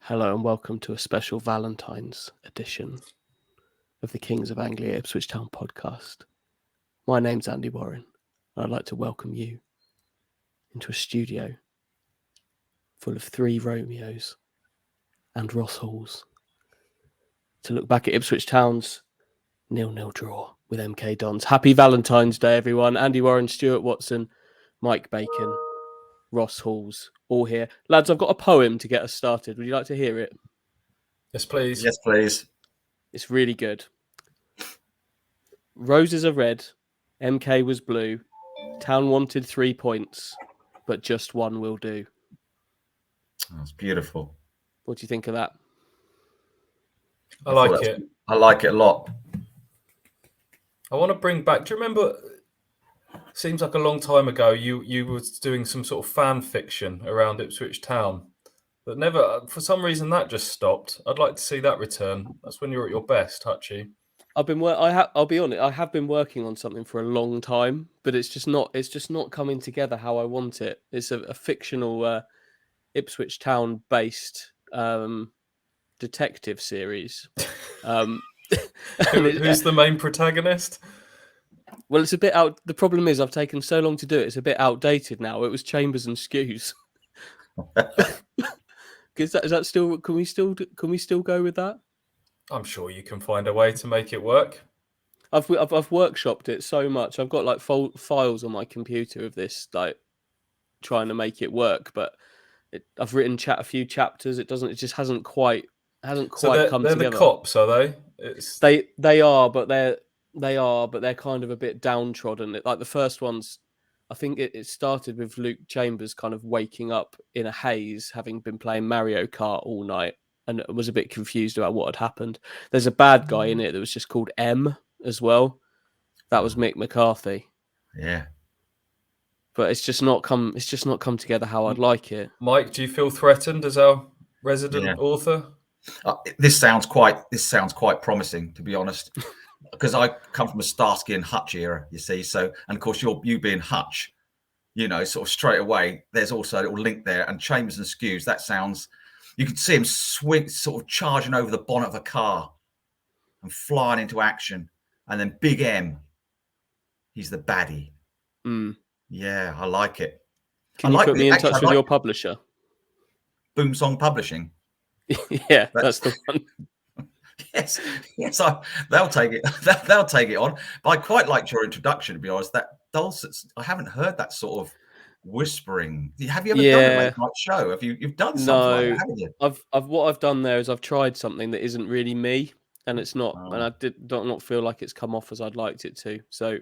Hello and welcome to a special Valentine's edition of the Kings of Anglia Ipswich Town podcast. My name's Andy Warren, and I'd like to welcome you into a studio full of three Romeos and Ross Halls to look back at Ipswich Town's 0-0 draw with MK Dons. Happy Valentine's Day, everyone. Andy Warren, Stuart Watson, Mike Bacon, Ross Halls, all here. Lads, I've got a poem to get us started. Would you like to hear it? Yes, please. Yes, please. It's really good. Roses are red, MK was blue. Town wanted 3 points, but just one will do. That's beautiful. What do you think of that? I like it. I like it a lot. I want to bring back. Do you remember? Seems like a long time ago. You were doing some sort of fan fiction around Ipswich Town, but never. For some reason, that just stopped. I'd like to see that return. That's when you're at your best, Hutchie. I'll be honest. I have been working on something for a long time, but it's just not coming together how I want it. It's a fictional Ipswich Town based detective series. Who's the main protagonist? Well, it's a bit out. The problem is I've taken so long to do it. It's a bit outdated now. It was Chambers and Skews. Is that still? Can we still go with that? I'm sure you can find a way to make it work. I've workshopped it so much. I've got like files on my computer of this, like trying to make it work. But I've written a few chapters. It just hasn't quite come together. They're the cops, are they? They are, but they're kind of a bit downtrodden. Like the first ones, I think it started with Luke Chambers kind of waking up in a haze, having been playing Mario Kart all night, and was a bit confused about what had happened. There's a bad guy in it that was just called M as well. That was Mick McCarthy. Yeah. But it's just not come together how I'd like it. Mike, do you feel threatened as our resident author? This sounds quite promising, to be honest, because I come from a Starsky and Hutch era, you see. So, and of course, you being Hutch, sort of straight away. There's also a little link there, and Chambers and Skews. That sounds. You could see him swing, sort of charging over the bonnet of a car, and flying into action, and then Big M. He's the baddie. Mm. Yeah, I like it. Can you put me in touch with your publisher? Boomsong Publishing. Yeah, that's the one. Yes, they'll take it. They'll take it on. But I quite liked your introduction, to be honest. That dulcet. I haven't heard that sort of whispering. Have you ever done a late night show? You've done something like that, haven't you? What I've done there is I've tried something that isn't really me, and it's not. And I don't feel like it's come off as I'd liked it to. So,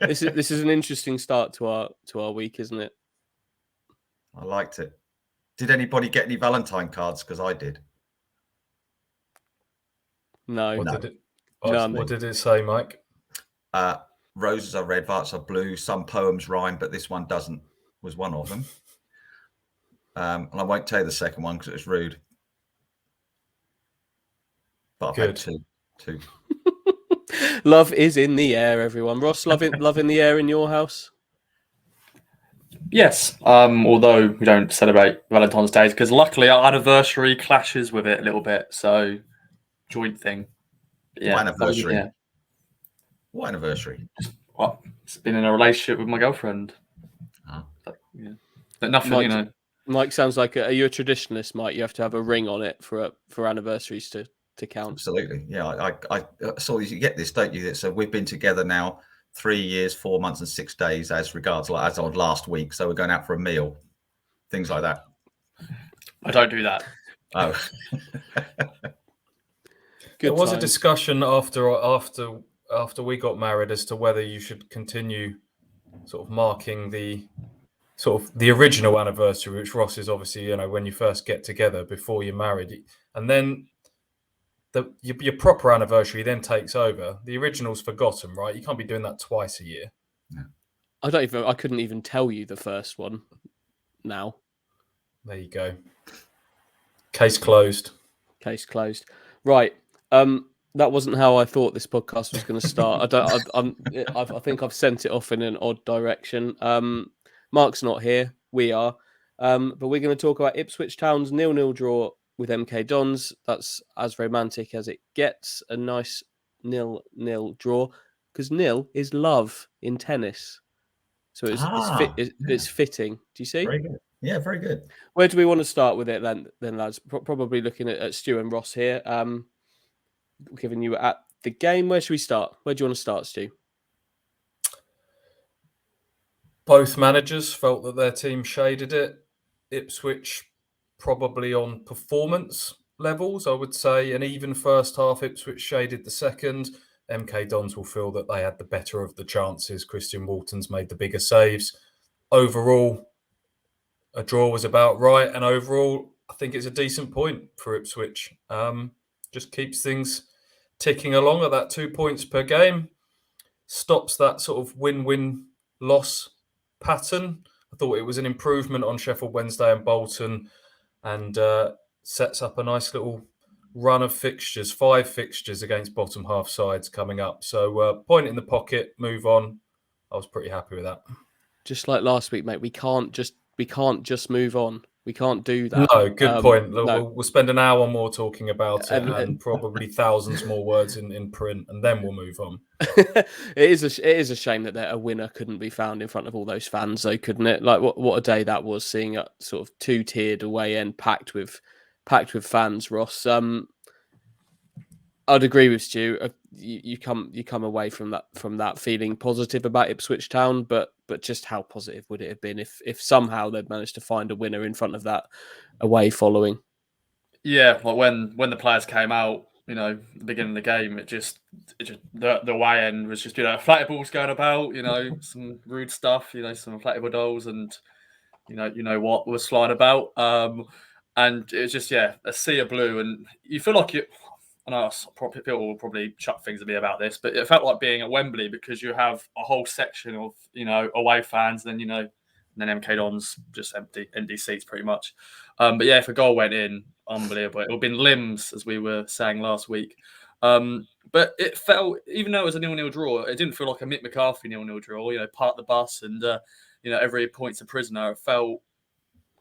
this is an interesting start to our week, isn't it? I liked it. Did anybody get any Valentine cards? Because I did. No. What did it say, Mike? Roses are red, violets are blue. Some poems rhyme, but this one doesn't. Was one of them. And I won't tell you the second one because it was rude. But I've had two. Love is in the air, everyone. Ross, love in the air in your house? Yes, although we don't celebrate Valentine's Day because luckily our anniversary clashes with it a little bit, so joint thing. Yeah. What anniversary? Yeah. What anniversary? Well, it's been in a relationship with my girlfriend. Yeah. But nothing, Mike sounds like are you a traditionalist, Mike? You have to have a ring on it for anniversaries to count. Absolutely. Yeah, I saw you get this, don't you? So we've been together now 3 years, 4 months, and 6 days as regards as on last week. So we're going out for a meal, things like that. I don't do that. Oh. There was a discussion after we got married as to whether you should continue sort of marking the original anniversary, which Ross is obviously, when you first get together before you're married, and then your proper anniversary then takes over. The original's forgotten, right? You can't be doing that twice a year. No. I couldn't even tell you the first one now. There you go. Case closed. Right. That wasn't how I thought this podcast was going to start. I think I've sent it off in an odd direction. Mark's not here. We are. But we're going to talk about Ipswich Town's 0-0 draw with MK Dons. That's as romantic as it gets. A nice 0-0 draw, because nil is love in tennis. So it's fitting. Do you see? Very good. Yeah, very good. Where do we want to start with it then lads? Probably looking at Stu and Ross here. Giving you at the game. Where should we start? Where do you want to start, Stu? Both managers felt that their team shaded it. Ipswich probably on performance levels, I would say. An even first half, Ipswich shaded the second. MK Dons will feel that they had the better of the chances. Christian Walton's made the bigger saves. Overall, a draw was about right. And overall, I think it's a decent point for Ipswich. Just keeps things ticking along at that 2 points per game. Stops that sort of win-win loss pattern. I thought it was an improvement on Sheffield Wednesday and Bolton, and sets up a nice little run of fixtures, 5 fixtures against bottom half sides coming up. So point in the pocket, move on. I was pretty happy with that. Just like last week, mate, we can't just move on. We can't do that. No, good point. No. We'll spend an hour more talking about it and probably thousands more words in print, and then we'll move on. It is a shame that a winner couldn't be found in front of all those fans, though, couldn't it? Like what a day that was, seeing a sort of 2-tiered away end packed with fans. Ross, I'd agree with Stu. You come away from that feeling positive about Ipswich Town, but just how positive would it have been if somehow they'd managed to find a winner in front of that away following? Yeah, like when the players came out, the beginning of the game, it just the away end was just inflatables going about, some rude stuff, some inflatable dolls, and what was flying about, and it was just a sea of blue, and you feel like it. I know people will probably chuck things at me about this, but it felt like being at Wembley because you have a whole section of away fans, and then then MK Dons just empty seats pretty much. But if a goal went in, unbelievable. It would have been limbs, as we were saying last week. But it felt, even though it was a 0-0 draw, it didn't feel like a Mick McCarthy 0-0 draw. Park the bus and every point's a prisoner. It felt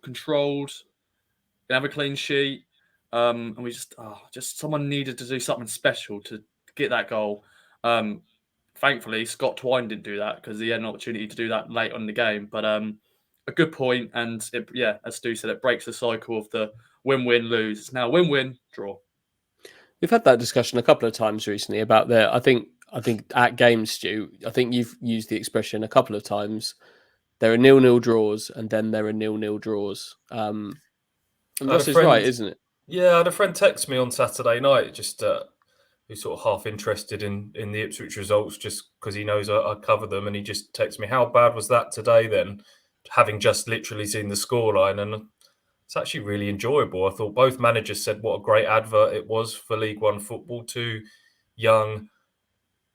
controlled. Have a clean sheet. And we just someone needed to do something special to get that goal. Thankfully, Scott Twine didn't do that because he had an opportunity to do that late on in the game. But a good point, and as Stu said, it breaks the cycle of the win-win lose. It's now win-win draw. We've had that discussion a couple of times recently about I think at games, Stu, I think you've used the expression a couple of times. There are 0-0 draws, and then there are 0-0 draws. And Ross is right, isn't it? Yeah, I had a friend text me on Saturday night, just who's sort of half interested in the Ipswich results, just because he knows I cover them, and he just texted me, "How bad was that today then?" Having just literally seen the scoreline, and it's actually really enjoyable. I thought both managers said what a great advert it was for League One football. 2 young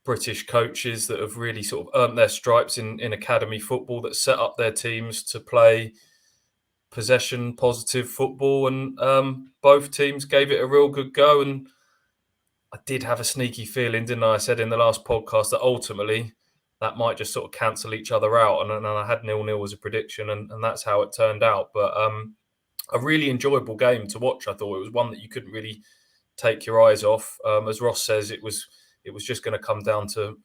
British coaches that have really sort of earned their stripes in academy football, that set up their teams to play possession positive football, and both teams gave it a real good go. And I did have a sneaky feeling, didn't I? I said in the last podcast that ultimately that might just sort of cancel each other out, and I had 0-0 as a prediction, and that's how it turned out. But a really enjoyable game to watch. I thought it was one that you couldn't really take your eyes off. As Ross says, it was just going to come down to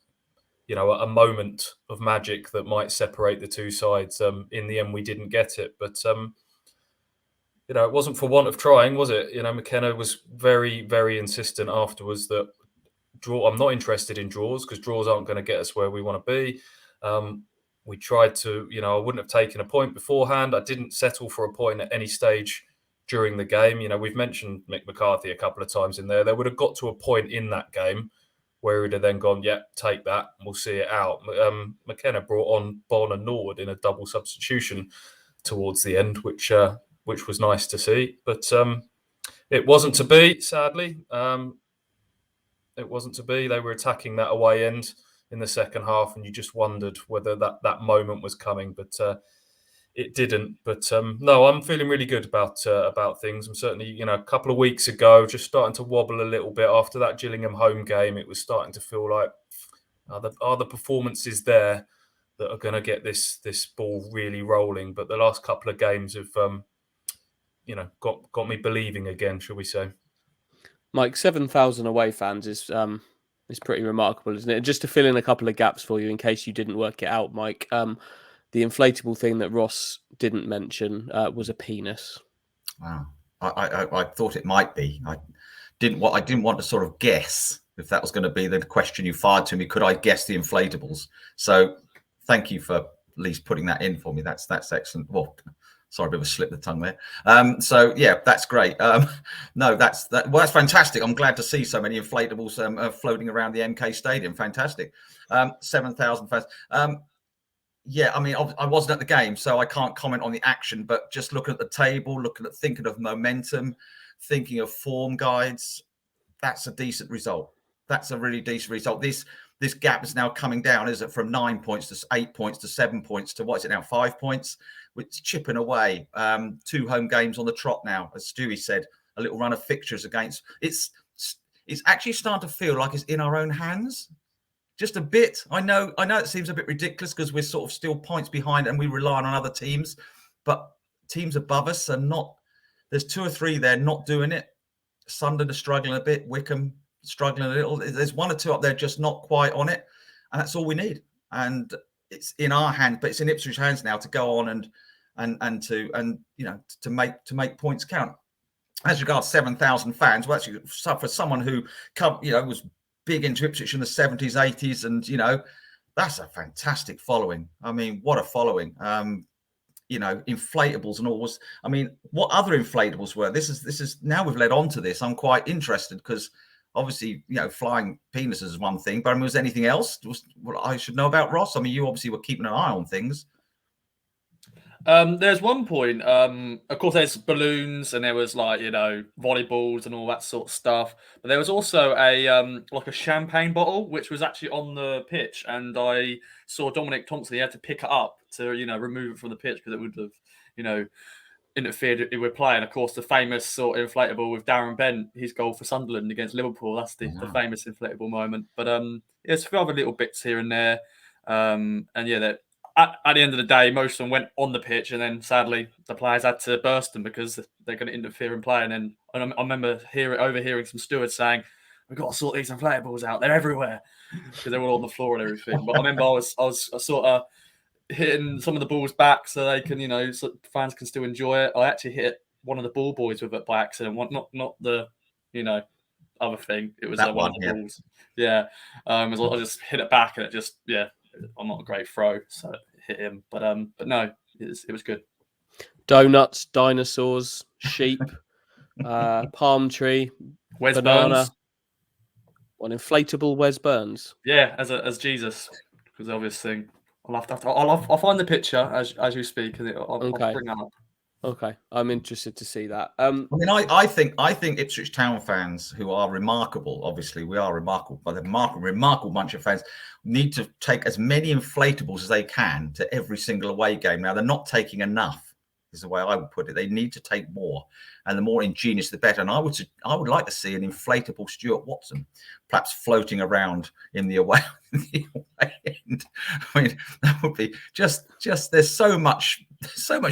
a moment of magic that might separate the two sides. In the end, we didn't get it, but it wasn't for want of trying, was it? McKenna was very, very insistent afterwards that I'm not interested in draws because draws aren't going to get us where we want to be. We tried to, I wouldn't have taken a point beforehand. I didn't settle for a point at any stage during the game. We've mentioned Mick McCarthy a couple of times in there. They would have got to a point in that game where he'd have then gone, take that, and we'll see it out. McKenna brought on Bon and Norwood in a double substitution towards the end, which was nice to see. But it wasn't to be, sadly. It wasn't to be. They were attacking that away end in the second half, and you just wondered whether that moment was coming, but it didn't. But no, I'm feeling really good about things. I'm certainly, a couple of weeks ago, just starting to wobble a little bit after that Gillingham home game. It was starting to feel like, are the performances there? that are going to get this ball really rolling. But the last couple of games have, got me believing again, shall we say? Mike, 7,000 away fans is pretty remarkable, isn't it? And just to fill in a couple of gaps for you, in case you didn't work it out, Mike, the inflatable thing that Ross didn't mention was a penis. Wow, I thought it might be. I didn't want to sort of guess if that was going to be the question you fired to me. Could I guess the inflatables? So thank you for at least putting that in for me. That's excellent. Well, sorry, a bit of a slip of the tongue there. So yeah, that's great. No, that's fantastic. I'm glad to see so many inflatables floating around the MK Stadium. Fantastic. 7,000 fans. Yeah, I mean, I wasn't at the game, so I can't comment on the action. But just looking at the table, thinking of momentum, thinking of form guides, that's a decent result. That's a really decent result. This gap is now coming down, is it, from 9 points to 8 points to 7 points to what is it now, 5 points? Which chipping away. 2 home games on the trot now, as Stewie said. A little run of fixtures against. It's actually starting to feel like it's in our own hands. Just a bit. I know it seems a bit ridiculous because we're sort of still points behind and we rely on other teams, but teams above us are not. There's 2 or 3 there not doing it. Sunderland are struggling a bit. Wickham struggling a little. There's 1 or 2 up there just not quite on it, and that's all we need. And it's in our hands, but it's in Ipswich hands now to go on and to make points count. As regards 7,000 fans, well, actually, for someone who was big into Ipswich in the 70s, 80s, and that's a fantastic following. I mean, what a following! Inflatables and all. I mean, what other inflatables were? This is now we've led on to this. I'm quite interested because obviously, flying penises is one thing, but I mean, was anything else what I should know about, Ross? I mean, you obviously were keeping an eye on things. There's one point, of course, there's balloons and there was volleyballs and all that sort of stuff. But there was also a champagne bottle, which was actually on the pitch. And I saw Dominic Thompson, he had to pick it up to, remove it from the pitch because it would have, interfered with play. And of course, the famous sort of inflatable with Darren Bent, his goal for Sunderland against Liverpool. That's the famous inflatable moment. But there's a few other little bits here and there. At the end of the day, most of them went on the pitch, and then sadly the players had to burst them because they're going to interfere in play. And then I remember overhearing some stewards saying, "We've got to sort these inflatables out; they're everywhere," because they were all on the floor and everything. But I remember I was sort of hitting some of the balls back so they can, so fans can still enjoy it. I actually hit one of the ball boys with it by accident, not the other thing. It was one of the balls. Yeah, I just hit it back and it just I'm not a great throw, so it hit him. But no, it was good. Donuts, dinosaurs, sheep, palm tree, Wes banana. Burns. One inflatable Wes Burns. Yeah, as Jesus, because the obvious thing. I'll find the picture as you speak, and I'll bring that up. Okay, I'm interested to see that. I mean, I think Ipswich Town fans, who are remarkable, obviously we are remarkable, but a remarkable bunch of fans, need to take as many inflatables as they can to every single away game. Now, they're not taking enough, is the way I would put it. They need to take more, and the more ingenious, the better. And I would like to see an inflatable Stuart Watson, perhaps floating around in the away end. I mean, that would be just. There's so much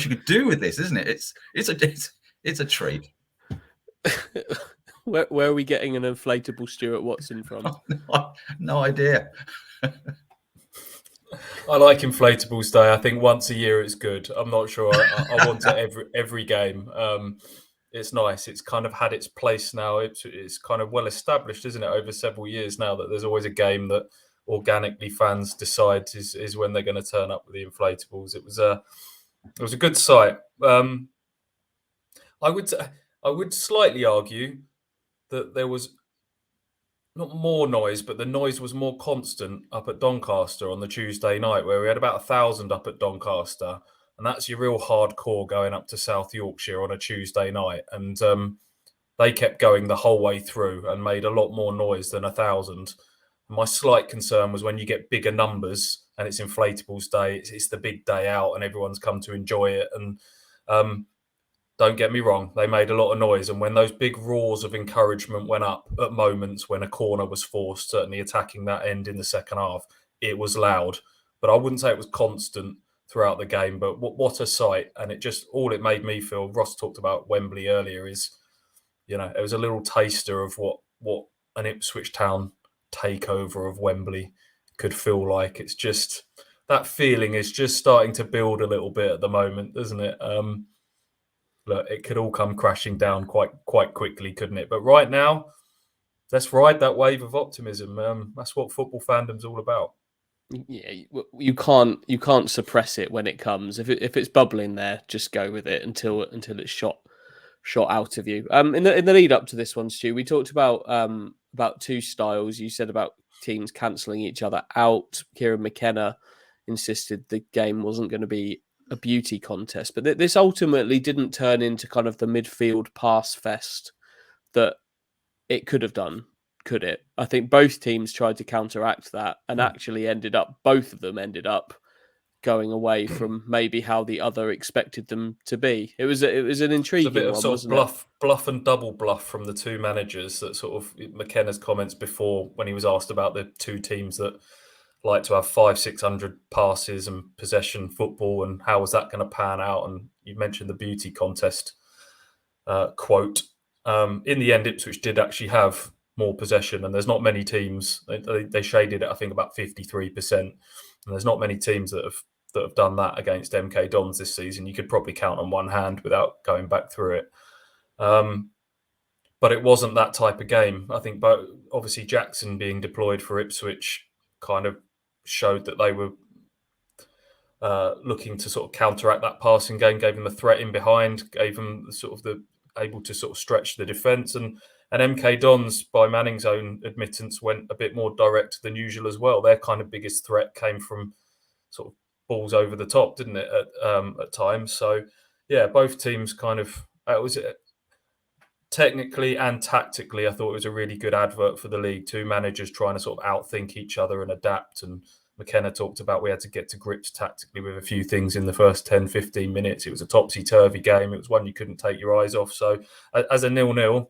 you could do with this, isn't it? It's a treat. Where are we getting an inflatable Stuart Watson from? No idea. I like Inflatables Day. I think once a year it's good. I'm not sure. I want it every game. It's nice. It's kind of had its place now. It's kind of well established, isn't it, over several years now, that there's always a game that organically fans decide is when they're going to turn up with the inflatables. It was a good sight. I would slightly argue that there was not more noise, but the noise was more constant up at Doncaster on the Tuesday night, where we had about 1,000 up at Doncaster. And that's your real hardcore going up to South Yorkshire on a Tuesday night. And they kept going the whole way through and made a lot more noise than 1,000. My slight concern was when you get bigger numbers and it's Inflatables Day, it's the big day out and everyone's come to enjoy it. And don't get me wrong, they made a lot of noise. And when those big roars of encouragement went up at moments when a corner was forced, certainly attacking that end in the second half, it was loud. but I wouldn't say it was constant throughout the game. But what a sight! And all it made me feel. Ross talked about Wembley earlier. Is it was a little taster of what an Ipswich Town takeover of Wembley could feel like. It's just that feeling is just starting to build a little bit at the moment, doesn't it? Look, it could all come crashing down quite quickly, couldn't it? But right now, let's ride that wave of optimism. That's what football fandom's all about. Yeah, you can't suppress it when it comes. If it's bubbling there, just go with it until it's shot out of you. In the lead up to this one, Stu, we talked about two styles. You said about teams cancelling each other out. Kieran McKenna insisted the game wasn't going to be a beauty contest, but this ultimately didn't turn into kind of the midfield pass fest that it could have done, could it? I think both teams tried to counteract that and actually both of them ended up going away from maybe how the other expected them to be. It was an intriguing one. It's a bit of sort of bluff and double bluff from the two managers. That sort of McKenna's comments before when he was asked about the two teams that like to have 500-600 passes and possession football, and how was that going to pan out? And you mentioned the beauty contest quote. In the end, Ipswich did actually have more possession, and there's not many teams. They shaded it, I think, about 53%, and there's not many teams that have done that against MK Dons this season. You could probably count on one hand without going back through it. But it wasn't that type of game. I think, but obviously Jackson being deployed for Ipswich kind of showed that they were looking to sort of counteract that passing game, gave them a threat in behind, gave them able to sort of stretch the defence, and MK Dons, by Manning's own admittance, went a bit more direct than usual as well. Their kind of biggest threat came from sort of balls over the top, didn't it, at times? So yeah, both teams kind of technically and tactically, I thought it was a really good advert for the league. Two managers trying to sort of outthink each other and adapt. And McKenna talked about we had to get to grips tactically with a few things in the first 10, 15 minutes. It was a topsy-turvy game. It was one you couldn't take your eyes off. So as a 0-0,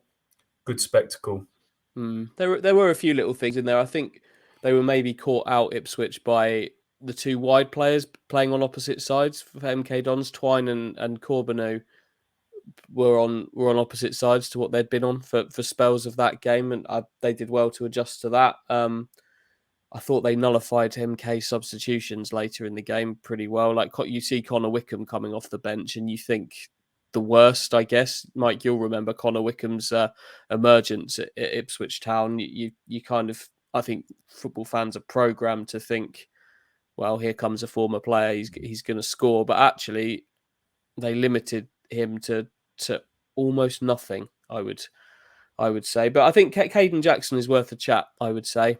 good spectacle. There were a few little things in there. I think they were maybe caught out, Ipswich, by the two wide players playing on opposite sides for MK Dons. Twine and Corbeanu were on opposite sides to what they'd been on for spells of that game, and they did well to adjust to that. I thought they nullified MK substitutions later in the game pretty well. Like, you see Connor Wickham coming off the bench and you think the worst, I guess. Mike, you'll remember Connor Wickham's emergence at Ipswich Town. You kind of, I think football fans are programmed to think, well, here comes a former player, he's going to score. But actually, they limited him to almost nothing, I would say. But I think Caden Jackson is worth a chat, I would say.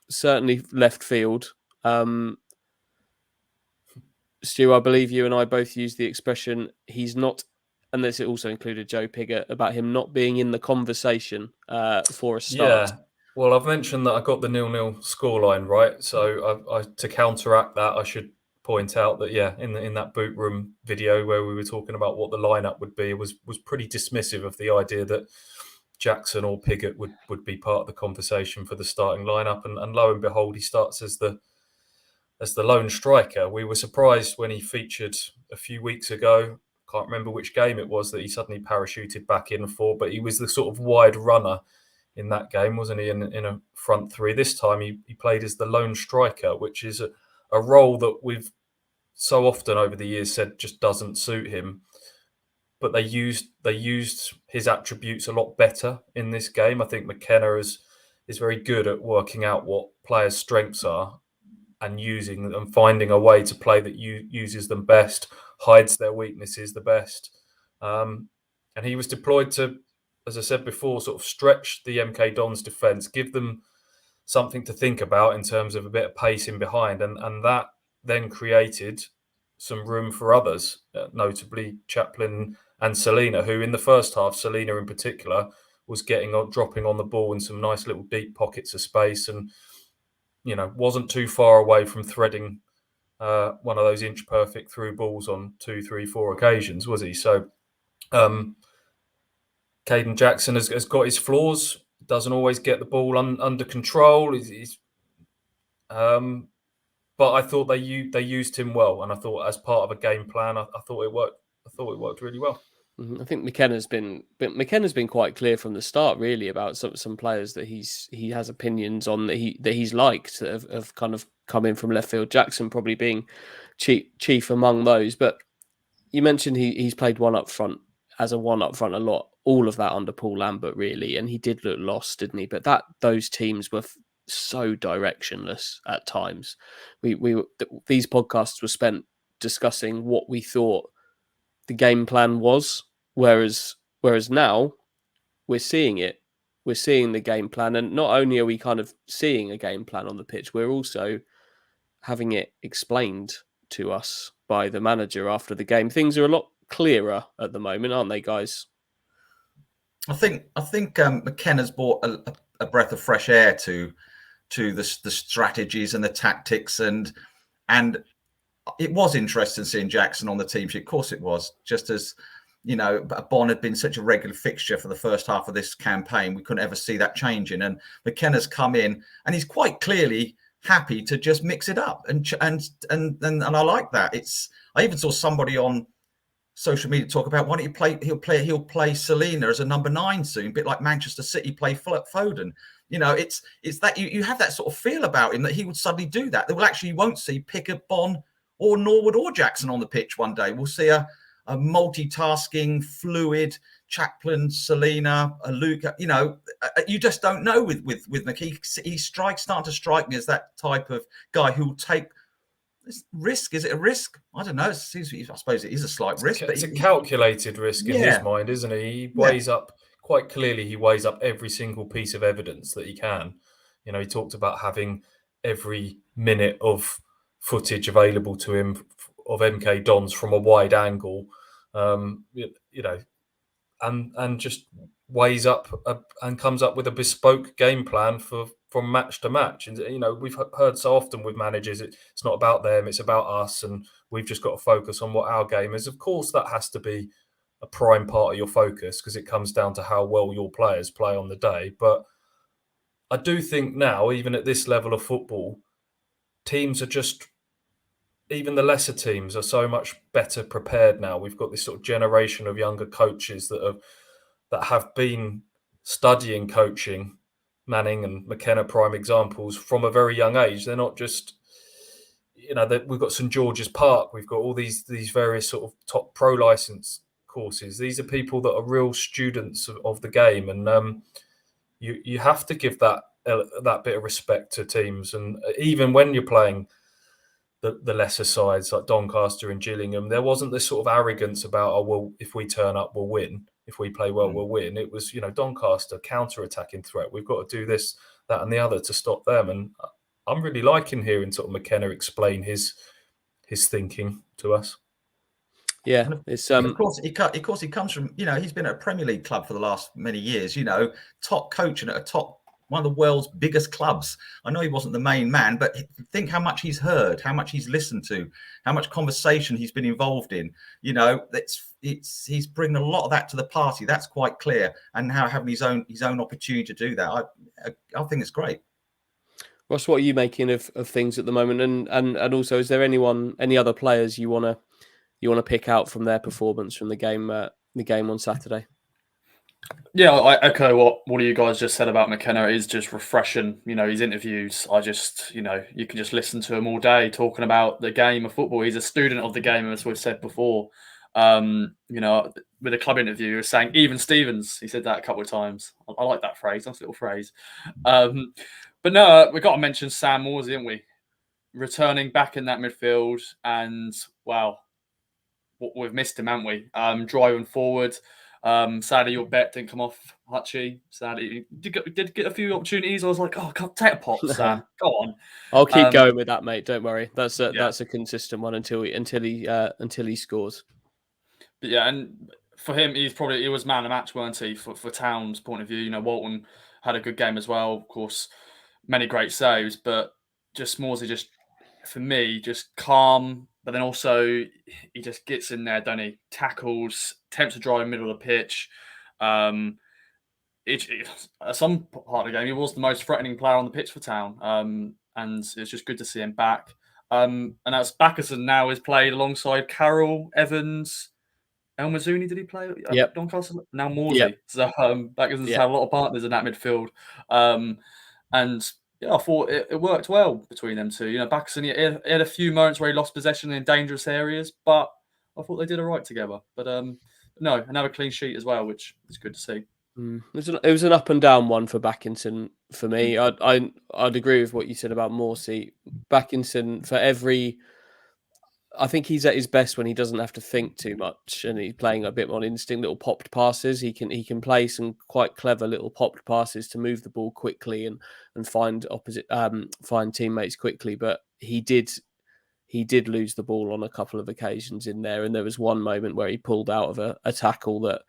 Certainly left field. Stu, I believe you and I both used the expression he's not, and this also included Joe Pigott, about him not being in the conversation for a start. Yeah. Well, I've mentioned that I got the 0-0 scoreline right. So I to counteract that, I should point out that, yeah, in that boot room video where we were talking about what the lineup would be, was pretty dismissive of the idea that Jackson or Pigott would be part of the conversation for the starting lineup. And lo and behold, he starts as the lone striker. We were surprised when he featured a few weeks ago. Can't remember which game it was that he suddenly parachuted back in for, but he was the sort of wide runner in that game, wasn't he, in a front three. This time he played as the lone striker, which is a role that we've so often over the years said just doesn't suit him. But they used his attributes a lot better in this game. I think McKenna is very good at working out what players' strengths are and using and finding a way to play that uses them best, hides their weaknesses the best. And he was deployed to, as I said before, sort of stretch the MK Dons defence, give them something to think about in terms of a bit of pace in behind. And that then created some room for others, notably Chaplin and Selina, who in the first half, Selina in particular, was dropping on the ball in some nice little deep pockets of space and, wasn't too far away from threading one of those inch perfect through balls on 2, 3, 4 occasions, was he? So Caden Jackson has got his flaws, doesn't always get the ball under control. but I thought they used him well, and I thought as part of a game plan, I thought it worked. I thought it worked really well. I think McKenna's been quite clear from the start, really, about some players that he has opinions on that he's liked that have kind of come in from left field. Jackson probably being chief among those. But you mentioned he's played one up front as a one up front a lot. All of that under Paul Lambert, really, and he did look lost, didn't he? But those teams were so directionless at times. These podcasts were spent discussing what we thought the game plan was, whereas now we're seeing it. We're seeing the game plan, and not only are we kind of seeing a game plan on the pitch, we're also having it explained to us by the manager after the game. Things are a lot clearer at the moment, aren't they, guys? I think McKenna's brought a breath of fresh air to the strategies and the tactics, and it was interesting seeing Jackson on the team sheet. Of course it was. Just as, Bond had been such a regular fixture for the first half of this campaign, we couldn't ever see that changing. And McKenna's come in, and he's quite clearly happy to just mix it up, and I like that. I even saw somebody on social media talk about why don't you play? He'll play Selena as a number 9 soon, a bit like Manchester City play Foden. It's that you have that sort of feel about him that he would suddenly do that. You won't see Pickett, Bond, or Norwood or Jackson on the pitch one day. We'll see a multitasking, fluid Chaplin, Selena, a Luca. You just don't know with McKee. He's starting to strike me as that type of guy who will take risk. Is it a risk? I don't know. I suppose it is a slight risk. It's a calculated risk in his mind, isn't it? He weighs up quite clearly. He weighs up every single piece of evidence that he can. He talked about having every minute of footage available to him of MK Dons from a wide angle, and just weighs up and comes up with a bespoke game plan from match to match. And we've heard so often with managers, it's not about them, it's about us, and we've just got to focus on what our game is. Of course, that has to be a prime part of your focus because it comes down to how well your players play on the day. But I do think now, even at this level of football, teams are just, even the lesser teams are so much better prepared now. We've got this sort of generation of younger coaches that have been studying coaching, Manning and McKenna prime examples, from a very young age. They're not just, we've got St George's Park, we've got all these various sort of top pro license courses. These are people that are real students of the game, and you have to give that bit of respect to teams. And even when you're playing the lesser sides like Doncaster and Gillingham, there wasn't this sort of arrogance about, if we turn up, we'll win. If we play well, we'll win. It was, Doncaster, counter-attacking threat. We've got to do this, that and the other to stop them. And I'm really liking hearing sort of McKenna explain his thinking to us. Yeah, it's of course he comes from, he's been at a Premier League club for the last many years, top coach and at one of the world's biggest clubs. I know he wasn't the main man, but think how much he's heard, how much he's listened to, how much conversation he's been involved in. He's bringing a lot of that to the party. That's quite clear. And now having his own opportunity to do that, I think it's great. Ross, what are you making of things at the moment? And also, is there any other players you want to pick out from their performance from the game on Saturday? Yeah, I echo what you guys just said about McKenna. It is just refreshing. His interviews, you can just listen to him all day talking about the game of football. He's a student of the game, as we've said before. With a club interview, he was saying, even Stevens, he said that a couple of times. I like that phrase, nice little phrase. But no, we've got to mention Sam Morsy, haven't we? Returning back in that midfield, and wow, we've missed him, haven't we? Driving forward. Sadly, your bet didn't come off, Hutchie. Sadly, did get a few opportunities. I was like, oh, take a pop, Sam. Go on. I'll keep going with that, mate. Don't worry. That's a consistent one until he scores. But yeah, and for him, he was man of the match, weren't he? For Town's point of view, Walton had a good game as well. Of course, many great saves, but just Morsy, just for me, just calm. But then also, he just gets in there, don't he? Tackles, attempts to drive in the middle of the pitch. At some part of the game, he was the most threatening player on the pitch for Town. And it's just good to see him back. And that's Backerson now is played alongside Carroll, Evans, El Mazzuni. Did he play at Yep. Doncaster? Now Morsey. Yep. So Backerson's had a lot of partners in that midfield. And yeah, I thought it worked well between them two. Backerson he had a few moments where he lost possession in dangerous areas, but I thought they did all right together. But no, another clean sheet as well, which is good to see. It was an up and down one for Backinson for me. I'd agree with what you said about Morsey. Backinson, I think he's at his best when he doesn't have to think too much and he's playing a bit on instinct, little popped passes. He can play some quite clever little popped passes to move the ball quickly and find find teammates quickly. But he did lose the ball on a couple of occasions in there, and there was one moment where he pulled out of a tackle that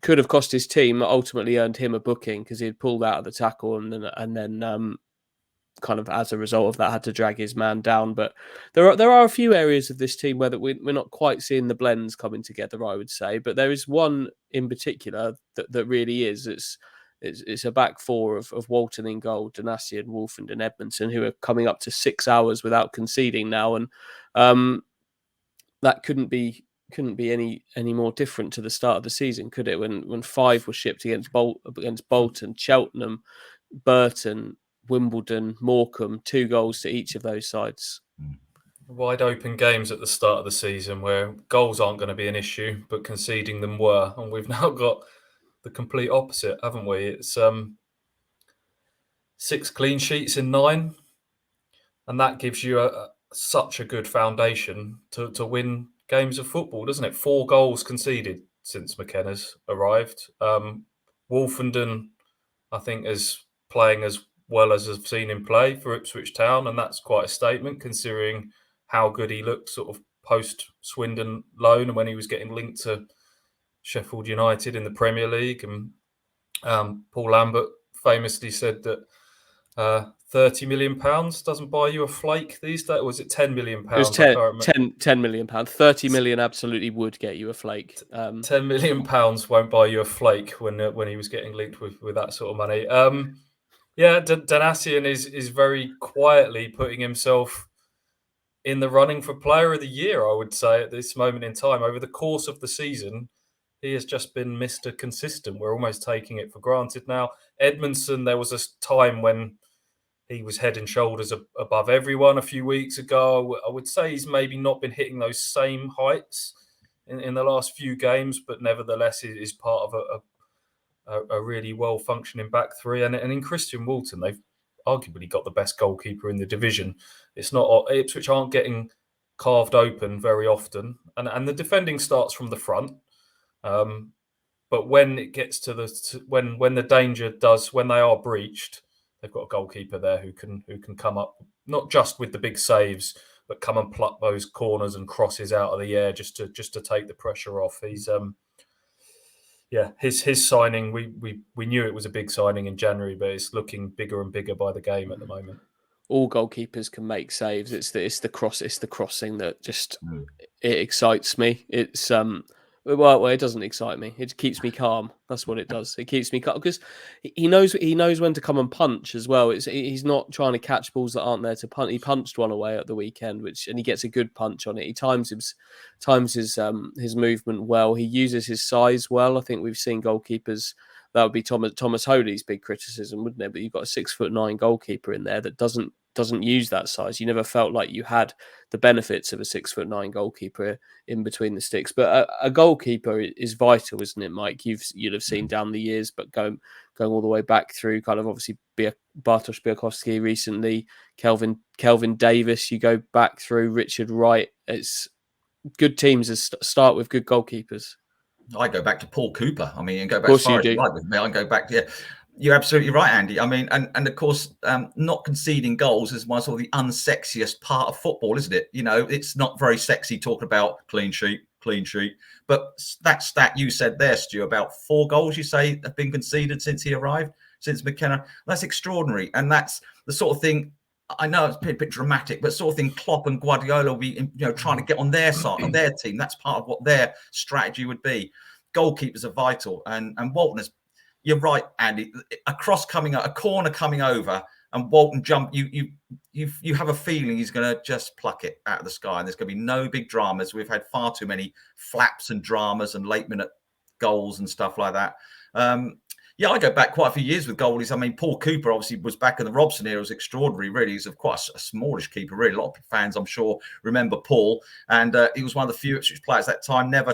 could have cost his team, ultimately earned him a booking because he had pulled out of the tackle and then kind of as a result of that had to drag his man down. But there are a few areas of this team where we're not quite seeing the blends coming together, I would say. But there is one in particular that really is. It's a back four of Walton in goal, Donassi, Wolfend and Edmondson, who are coming up to 6 hours without conceding now, and that couldn't be any more different to the start of the season, could it? When 5 were shipped against Bolton, Cheltenham, Burton, Wimbledon, Morecambe, 2 goals to each of those sides. Wide open games at the start of the season where goals aren't going to be an issue, but conceding them were, and we've now got the complete opposite, haven't we? It's 6 clean sheets in 9, and that gives you such a good foundation to win games of football, doesn't it? 4 goals conceded since McKenna's arrived. Wolfenden, I think, is playing as well as I've seen him play for Ipswich Town, and that's quite a statement considering how good he looked sort of post Swindon loan and when he was getting linked to Sheffield United in the Premier League. And Paul Lambert famously said that £30 million doesn't buy you a flake these days. Or was it £10 million? It was 10 million pounds. 30 million absolutely would get you a flake. £10 million won't buy you a flake when he was getting linked with that sort of money. Donassi is very quietly putting himself in the running for Player of the Year, I would say, at this moment in time. Over the course of the season, he has just been Mr. Consistent. We're almost taking it for granted now. Edmondson, there was a time when he was head and shoulders above everyone a few weeks ago. I would say he's maybe not been hitting those same heights in the last few games, but nevertheless is part of a really well-functioning back three. And in Christian Walton, they've arguably got the best goalkeeper in the division. It's not Ipswich aren't getting carved open very often, and the defending starts from the front. But when it gets to when the danger does, when they are breached, they've got a goalkeeper there who can come up not just with the big saves, but come and pluck those corners and crosses out of the air just to take the pressure off. He's his signing. We knew it was a big signing in January, but it's looking bigger and bigger by the game at the moment. All goalkeepers can make saves. It's the crossing that just it excites me. It's well, it doesn't excite me. It keeps me calm. That's what it does. It keeps me calm because he knows when to come and punch as well. He's not trying to catch balls that aren't there to punt. He punched one away at the weekend, and he gets a good punch on it. He times his movement well. He uses his size well. I think we've seen goalkeepers. That would be Thomas Holy's big criticism, wouldn't it? But you've got a 6'9" goalkeeper in there that doesn't use that size. You never felt like you had the benefits of a 6'9" goalkeeper in between the sticks. But a goalkeeper is vital, isn't it, Mike? You'd have seen down the years, but going all the way back through, kind of obviously Bartosz Białkowski recently, Kelvin Davis. You go back through Richard Wright. It's good teams that start with good goalkeepers. I go back to Paul Cooper. I mean, and go back as far as you like with me. I go back to You're absolutely right, Andy. I mean, and of course, not conceding goals is one sort of the unsexiest part of football, isn't it? You know, it's not very sexy talking about clean sheet. But that stat you said there, Stu, about 4 goals you say have been conceded since he arrived, since McKenna. That's extraordinary. And that's the sort of thing, I know it's a bit dramatic, but sort of thing Klopp and Guardiola will be, trying to get on their side, on their team. That's part of what their strategy would be. Goalkeepers are vital. And Walton has, you're right, Andy, a corner coming over and Walton jump, you have a feeling he's going to just pluck it out of the sky, and there's going to be no big dramas. We've had far too many flaps and dramas and late minute goals and stuff like that. Yeah, I go back quite a few years with goalies. I mean, Paul Cooper obviously was back in the Robson era. It was extraordinary, really. He's quite a smallish keeper, really. A lot of fans, I'm sure, remember Paul. And he was one of the few Ipswich players at that time never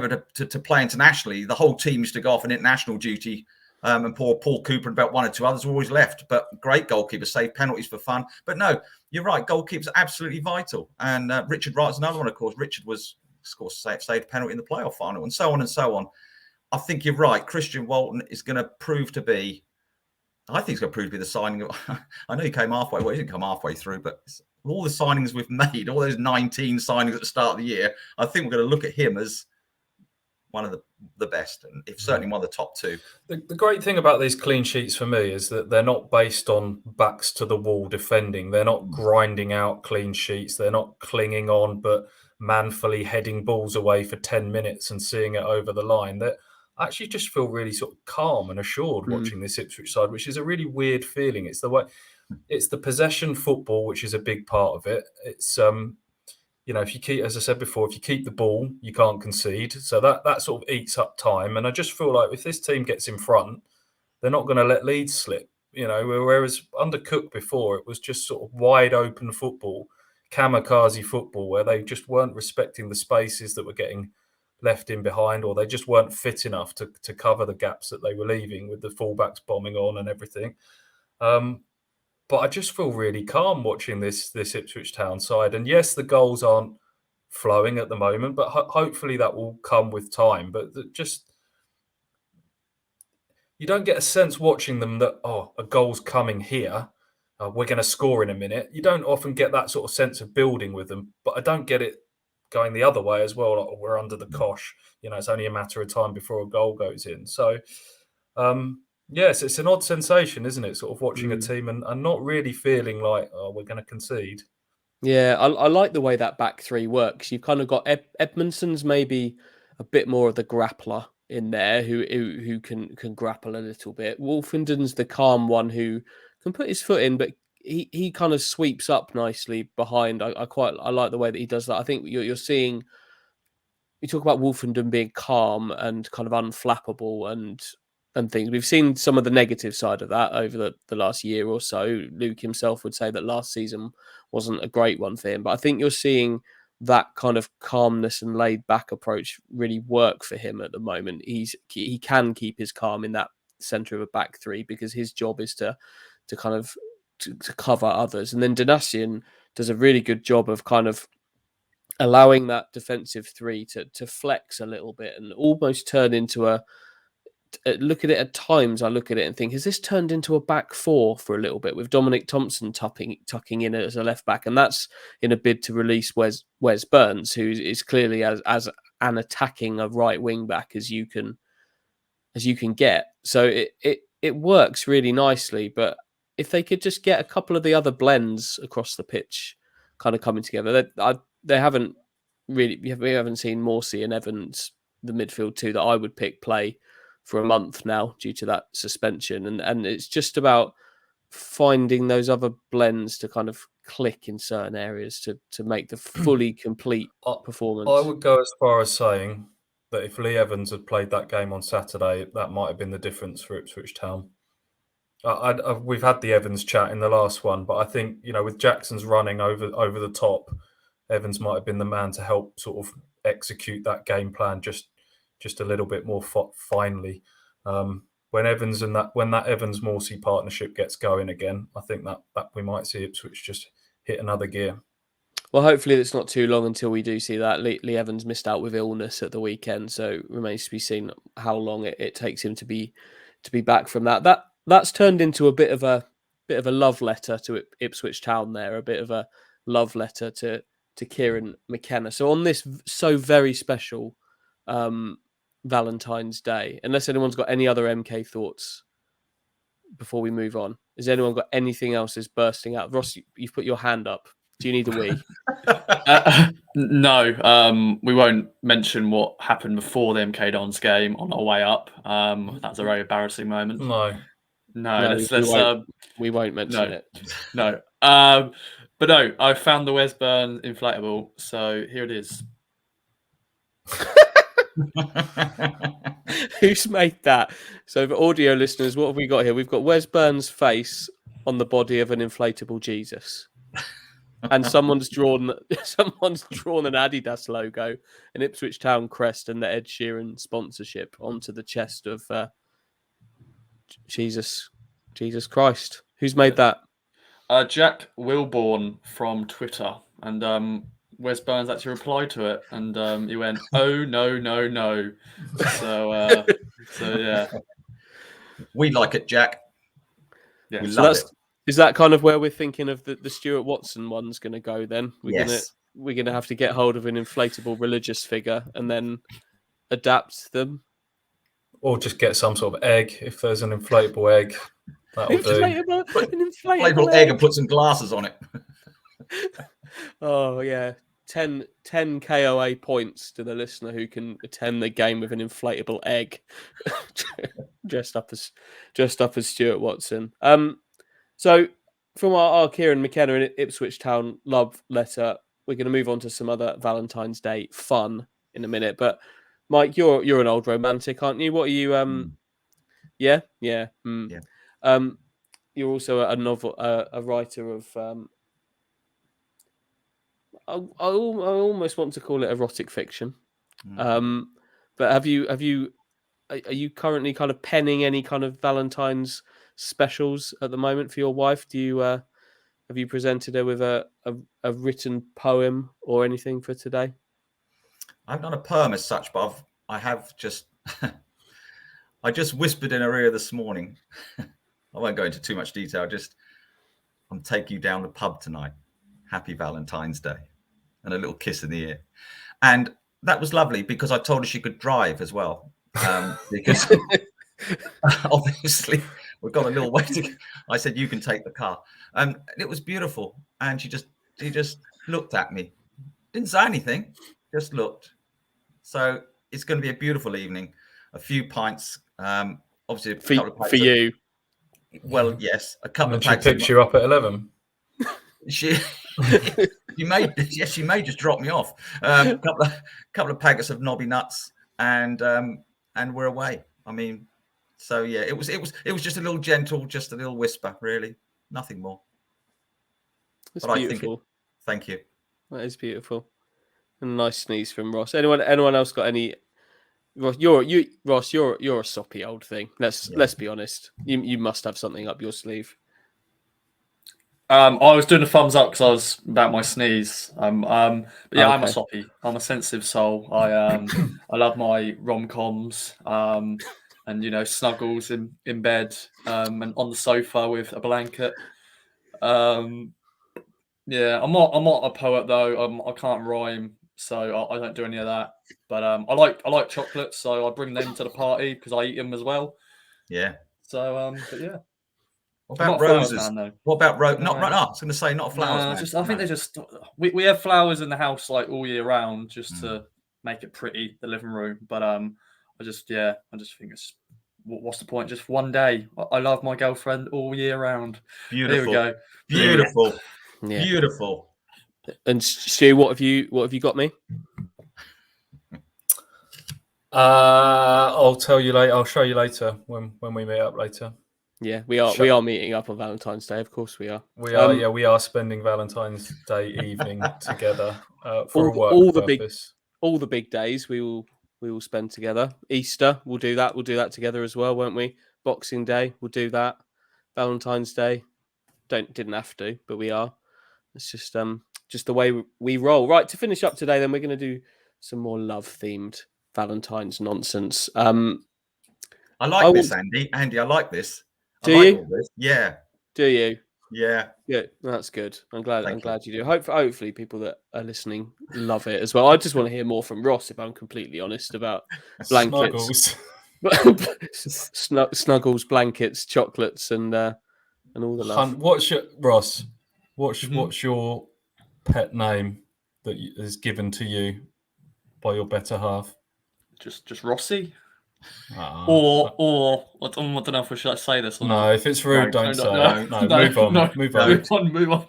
to play internationally. The whole team used to go off on international duty. And Paul Cooper and about one or two others were always left. But great goalkeeper, saved penalties for fun. But no, you're right. Goalkeepers are absolutely vital. And Richard Wright's another one, of course. Richard was, of course, saved a penalty in the playoff final, and so on and so on. I think you're right. Christian Walton is going to prove to be, I think he's going to prove to be the signing. I know he came halfway. Well, he didn't come halfway through, but all the signings we've made, all those 19 signings at the start of the year, I think we're going to look at him as one of the best, and if certainly one of the top two. The great thing about these clean sheets for me is that they're not based on backs to the wall defending. They're not grinding out clean sheets. They're not clinging on, but manfully heading balls away for 10 minutes and seeing it over the line. That I actually just feel really sort of calm and assured watching this Ipswich side, which is a really weird feeling. It's the possession football, which is a big part of it. It's if you keep, as I said before, if you keep the ball, you can't concede. So that sort of eats up time. And I just feel like if this team gets in front, they're not going to let leads slip. Whereas under Cook before, it was just sort of wide open football, kamikaze football, where they just weren't respecting the spaces that were getting left in behind, or they just weren't fit enough to cover the gaps that they were leaving with the fullbacks bombing on and everything. But I just feel really calm watching this Ipswich Town side. And yes, the goals aren't flowing at the moment, but hopefully that will come with time. But you don't get a sense watching them that, a goal's coming here. We're going to score in a minute. You don't often get that sort of sense of building with them, but I don't get it going the other way as well. Like, we're under the cosh. It's only a matter of time before a goal goes in. So, yes, it's an odd sensation, isn't it? Sort of watching a team and not really feeling like, we're going to concede. Yeah, I like the way that back three works. You've kind of got Edmondson's maybe a bit more of the grappler in there who can grapple a little bit. Wolfenden's the calm one who can put his foot in, but he kind of sweeps up nicely behind. I like the way that he does that. I think you're seeing, you talk about Wolfenden being calm and kind of unflappable and things. We've seen some of the negative side of that over the last year or so. Luke himself would say that last season wasn't a great one for him, but I think you're seeing that kind of calmness and laid back approach really work for him at the moment. He can keep his calm in that center of a back three because his job is to kind of to cover others. And then Donatian does a really good job of kind of allowing that defensive three to flex a little bit and almost turn into a look at it at times. I look at it and think, has this turned into a back four for a little bit with Dominic Thompson tucking in as a left back? And that's in a bid to release Wes Burns, who is clearly as an attacking a right wing back as you can get. So it works really nicely. But if they could just get a couple of the other blends across the pitch kind of coming together, they haven't really, we haven't seen Morsey and Evans, the midfield two that I would pick, play for a month now due to that suspension. And it's just about finding those other blends to kind of click in certain areas to make the fully complete performance. I would go as far as saying that if Lee Evans had played that game on Saturday, that might have been the difference for Ipswich Town. We've had the Evans chat in the last one, but I think, with Jackson's running over the top, Evans might have been the man to help sort of execute that game plan just a little bit more finely. When that Evans-Morsey partnership gets going again, I think that we might see Ipswich just hit another gear. Well, hopefully it's not too long until we do see that. Lee Evans missed out with illness at the weekend, so it remains to be seen how long it takes him to be back from that. That's turned into a bit of a love letter to Ipswich Town there, a bit of a love letter to Kieran McKenna. So on this so very special Valentine's Day, unless anyone's got any other MK thoughts before we move on, has anyone got anything else is bursting out? Ross, you've put your hand up. Do you need a wee? No, we won't mention what happened before the MK Dons game on our way up. That was a very embarrassing moment. No. No, we won't mention it. No. But no, I found the Wes Burns inflatable, so here it is. Who's made that? So for audio listeners, what have we got here? We've got Wes Burns' face on the body of an inflatable Jesus. And someone's drawn an Adidas logo, an Ipswich Town crest, and the Ed Sheeran sponsorship onto the chest of Jesus Christ. Who's made that? Jack Wilborn from Twitter, and Wes Burns actually replied to it, and he went, "Oh no." So yeah, we like it, Jack. Yeah. We So love it. is that kind of where we're thinking of the Stuart Watson one's going to go? Then Yes. we're gonna have to get hold of an inflatable religious figure and then adapt them. Or just get some sort of egg if there's an inflatable egg. That'll do. An Inflatable egg and put some glasses on it. Oh yeah, 10 KOA points to the listener who can attend the game with an inflatable egg, dressed up as Stuart Watson. So from our Kieran McKenna in Ipswich Town love letter, we're going to move on to some other Valentine's Day fun in a minute. But Mike, you're an old romantic, aren't you? What are you? Yeah. You're also a writer of. I almost want to call it erotic fiction. But are you currently kind of penning any kind of Valentine's specials at the moment for your wife? Do you have you presented her with a written poem or anything for today? I haven't done a poem as such, but I have just I just whispered in her ear this morning. I won't go into too much detail. I'm taking you down the pub tonight. Happy Valentine's Day, and a little kiss in the ear. And that was lovely because I told her she could drive as well. Because obviously we've got a little way to go. I said, you can take the car. And it was beautiful. And she just looked at me. Didn't say anything, just looked. So it's going to be a beautiful evening. A few pints. Obviously, a couple of pints for you. Well, yes. A couple And of she pints. picks you up at 11. She may just drop me off. Couple of packets of knobby nuts, and we're away. I mean, so yeah, it was just a little gentle, just a little whisper, really, nothing more. It's but beautiful. Thank you. That is beautiful. And a nice sneeze from Ross. Anyone else got any? Ross, you're a soppy old thing. Let's be honest. You must have something up your sleeve. I was doing a thumbs up because I was about my sneeze. But yeah, Okay. I'm a soppy. I'm a sensitive soul. I love my rom-coms. And snuggles in bed, and on the sofa with a blanket. Yeah, I'm not a poet though. I can't rhyme, so I don't do any of that. But I like chocolates, so I bring them to the party because I eat them as well. Yeah. So but yeah. What about roses? What about roses? Not right now. I was going to say not flowers. I think they're just we have flowers in the house like all year round just to make it pretty, the living room. But I just think it's what's the point? Just one day. I love my girlfriend all year round. Beautiful. There we go. Beautiful. Yeah. Beautiful. And Stu, what have you got me? I'll tell you later. I'll show you later when we meet up later. Yeah, we are meeting up on Valentine's Day. Of course, we are. We are. We are spending Valentine's Day evening together for a work purpose. All the big days we will spend together. Easter, we'll do that. We'll do that together as well, won't we? Boxing Day, we'll do that. Valentine's Day, didn't have to, but we are. It's just the way we roll. Right, to finish up today, then we're going to do some more love-themed Valentine's nonsense. I like this, Andy. Andy, I like this. Do you? Yeah. Do you? Yeah. Good. That's good. I'm glad you do. Hopefully people that are listening love it as well. I just want to hear more from Ross, if I'm completely honest, about blankets. Snuggles, blankets, chocolates, and all the love. What's your pet name that is given to you by your better half? Just Rossi. Or I don't know if we should say this or not. No, if it's rude, don't say it. No, move on. Move on. Move on.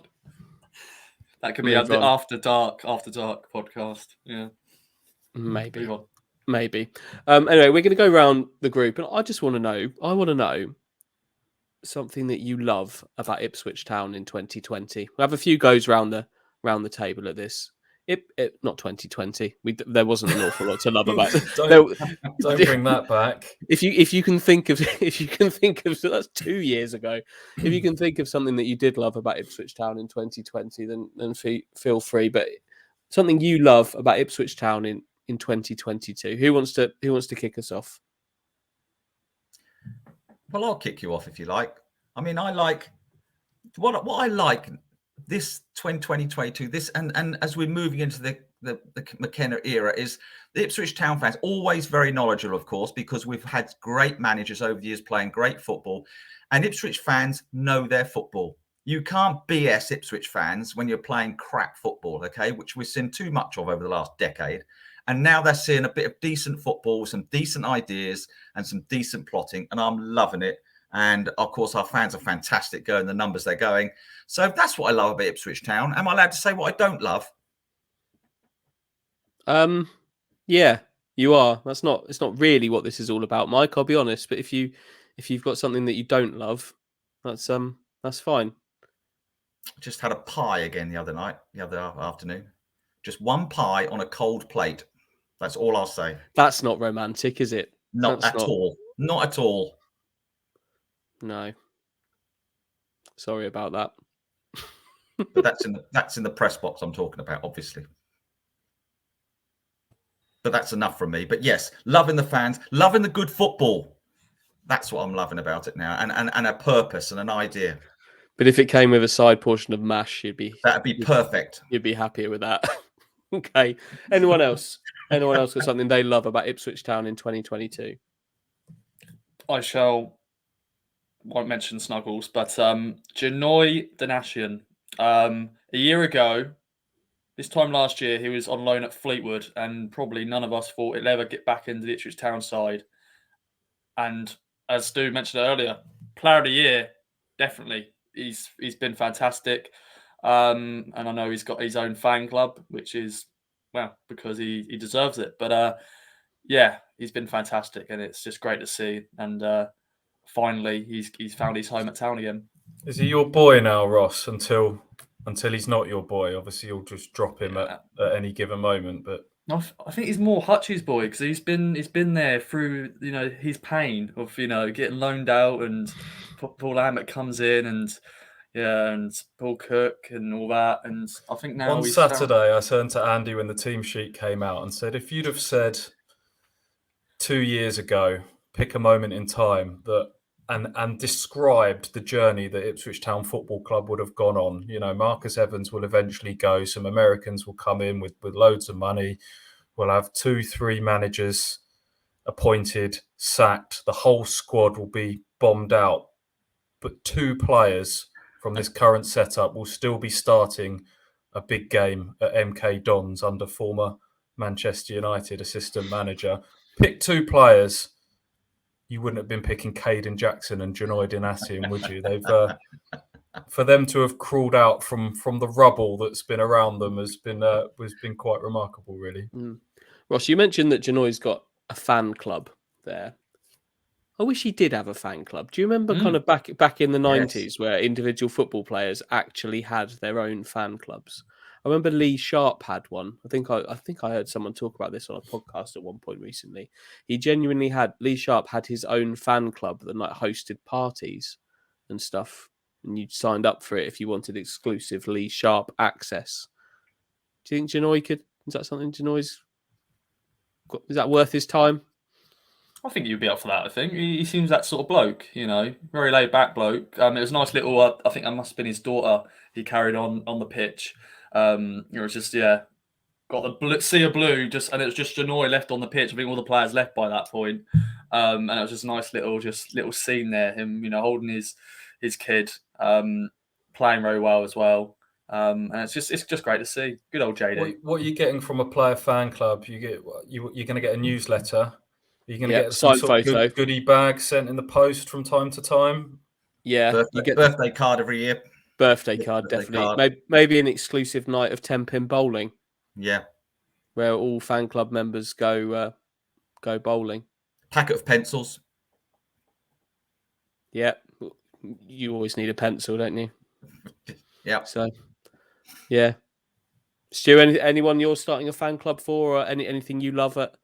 That could be the After Dark podcast. Yeah. Maybe. Move on. Maybe. Anyway, we're going to go around the group, and I want to know something that you love about Ipswich Town in 2020. We have a few goes round the table at this. Not 2020. There wasn't an awful lot to love about it. Don't bring that back. If you can think of so that's 2 years ago. If you can think of something that you did love about Ipswich Town in 2020, then feel free. But something you love about Ipswich Town in 2022. Who wants to kick us off? Well, I'll kick you off if you like. I mean, I like what I like this 2022. This and as we're moving into the McKenna era, is the Ipswich Town fans always very knowledgeable, of course, because we've had great managers over the years playing great football, and Ipswich fans know their football. You can't BS Ipswich fans when you're playing crap football, okay, which we've seen too much of over the last decade. And now they're seeing a bit of decent football, some decent ideas and some decent plotting. And I'm loving it. And of course, our fans are fantastic going the numbers they're going. So that's what I love about Ipswich Town. Am I allowed to say what I don't love? Yeah, you are. It's not really what this is all about, Mike. I'll be honest. But if you've got something that you don't love, that's fine. Just had a pie again the other afternoon. Just one pie on a cold plate. That's all I'll say. That's not romantic, is it? Not at all. Not at all. No. Sorry about that. But that's in the press box I'm talking about, obviously. But that's enough from me. But yes, loving the fans, loving the good football. That's what I'm loving about it now, and a purpose and an idea. But if it came with a side portion of mash, that'd be perfect. You'd be happier with that. Okay. Anyone else got something they love about Ipswich Town in 2022? I won't mention Snuggles, but Janoy Donatian. A year ago, this time last year, he was on loan at Fleetwood, and probably none of us thought he'd ever get back into the Ipswich Town side. And as Stu mentioned earlier, Player of the Year, definitely. He's been fantastic. And I know he's got his own fan club, which is, well, because he deserves it. But yeah, he's been fantastic, and it's just great to see. And finally, he's found his home at Town again. Is he your boy now, Ross? Until he's not your boy, obviously you'll just drop him at any given moment. But I think he's more Hutchie's boy, because he's been there through his pain of getting loaned out, and Paul Lambert comes in, and Paul Cook and all that. And I think now on Saturday I turned to Andy when the team sheet came out and said, if you'd have said 2 years ago, pick a moment in time that and described the journey that Ipswich Town Football Club would have gone on. Marcus Evans will eventually go. Some Americans will come in with loads of money. We'll have 2-3 managers appointed, sacked. The whole squad will be bombed out. But 2 players from this current setup will still be starting a big game at MK Dons under former Manchester United assistant manager. Pick 2 players. You wouldn't have been picking Caden Jackson and Janoy Donatian, would you? They've for them to have crawled out from the rubble that's been around them has been quite remarkable, really. Ross, you mentioned that Janoy's got a fan club there. I wish he did have a fan club. Do you remember kind of back in the 90s where individual football players actually had their own fan clubs? I remember Lee Sharp had one. I think I heard someone talk about this on a podcast at one point recently. Lee Sharp had his own fan club that hosted parties and stuff, and you signed up for it if you wanted exclusive Lee Sharp access. Do you think Janoy is that something Janoy's got? Is that worth his time? I think you'd be up for that. I think he seems that sort of bloke, very laid back bloke. It was a nice little. I think that must have been his daughter. He carried on the pitch. It was just got the sea of blue, and it was just Janoy left on the pitch. I think all the players left by that point, and it was just a nice little scene there. Him, holding his kid, playing very well as well. And it's just great to see. Good old JD. What are you getting from a player fan club? You're going to get a newsletter. Are you going to Yeah, get some signed sort of photo. goodie bag sent in the post from time to time? Yeah, Birthday, you get birthday card every year. birthday card, Birthday definitely. card. Maybe an exclusive night of 10-pin bowling Yeah. where all fan club members go bowling. Packet of pencils. Yeah, you always need a pencil, don't you? Yeah. So, yeah. Stu, anyone you're starting a fan club for, or anything you love at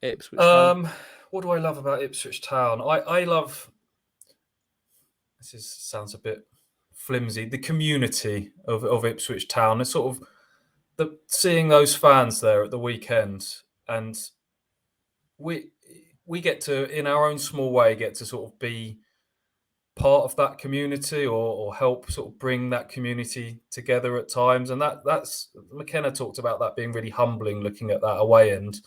Ipswich Town? What do I love about Ipswich Town? I love. Sounds a bit flimsy. The community of Ipswich Town. It's sort of seeing those fans there at the weekend, and we get to, in our own small way, get to sort of be part of that community or help sort of bring that community together at times. And that's McKenna talked about that being really humbling, looking at that away end.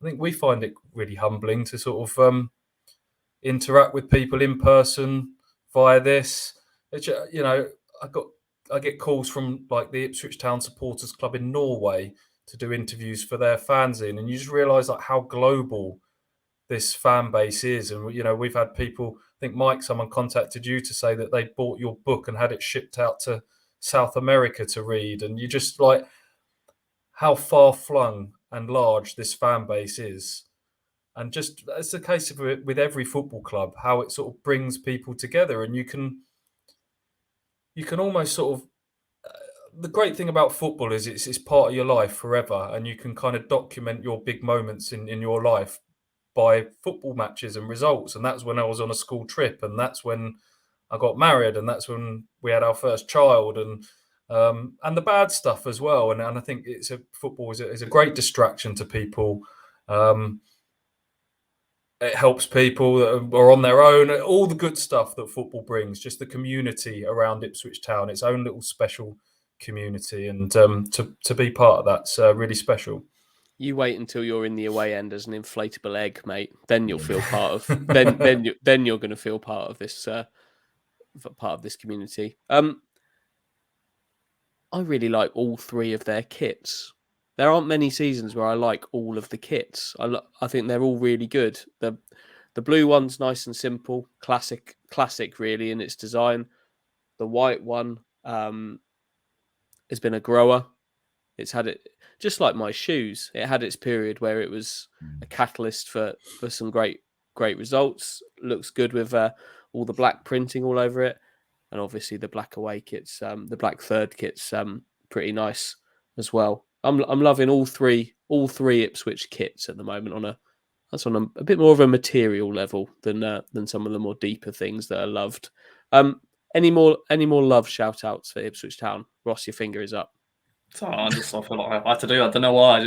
I think we find it really humbling to sort of interact with people in person via this. It's, you know, I get calls from like the Ipswich Town Supporters Club in Norway to do interviews for their fans and you just realise like how global this fan base is. And you know, we've had people, I think Mike, someone contacted you to say that they bought your book and had it shipped out to South America to read, and you just like how far flung and large this fan base is. And just it's a case of it with every football club, how it sort of brings people together, and you can almost sort of the great thing about football is it's part of your life forever, and you can kind of document your big moments in your life by football matches and results. And that's when I was on a school trip, and that's when I got married, and that's when we had our first child, and the bad stuff as well. And I think football is a great distraction to people. It helps people that are on their own, all the good stuff that football brings, just the community around Ipswich Town, its own little special community. And to be part of that's really special. You wait until you're in the away end as an inflatable egg, mate. Then you'll feel part of. then you're going to feel part of this community. I really like all three of their kits. There aren't many seasons where I like all of the kits. I think they're all really good. The blue one's nice and simple, classic really in its design. The white one has been a grower. It's had it just like my shoes. It had its period where it was a catalyst for some great results. Looks good with all the black printing all over it, and obviously the black away kits, the black third kits, pretty nice as well. I'm loving all three Ipswich kits at the moment that's on a bit more of a material level than some of the more deeper things that are loved. Any more love shout outs for Ipswich Town? Ross, your finger is up. So I feel like I have to do that. I don't know why.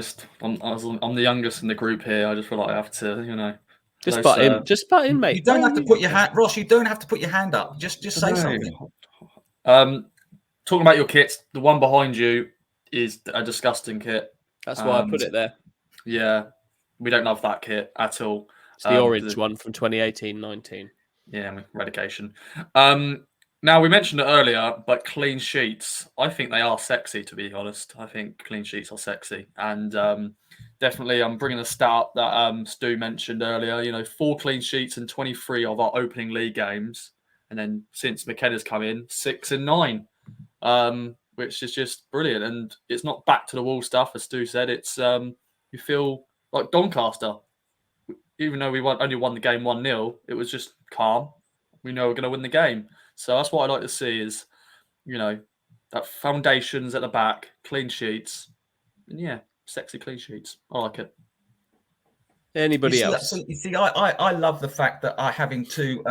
I'm the youngest in the group here. I just feel like I have to, you know. Just butt in, mate. You don't have to put your hand, Ross. You don't have to put your hand up. Just say something. Talking about your kits, the one behind you is a disgusting kit. That's why I put it there. Yeah, we don't love that kit at all. It's the orange one from 2018-19. Yeah, relegation. Now, we mentioned it earlier, but clean sheets, I think they are sexy, to be honest. I think clean sheets are sexy. And definitely, I'm bringing a stat up that Stu mentioned earlier. You know, 4 clean sheets in 23 of our opening league games. And then since McKenna's come in, 6 in 9, which is just brilliant. And it's not back to the wall stuff, as Stu said. It's you feel like Doncaster. Even though we only won the game 1-0, it was just calm. We know we're going to win the game. So that's what I like to see is, you know, that foundations at the back, clean sheets. And yeah, sexy clean sheets. I like it. Anybody else? You see, I love the fact that having two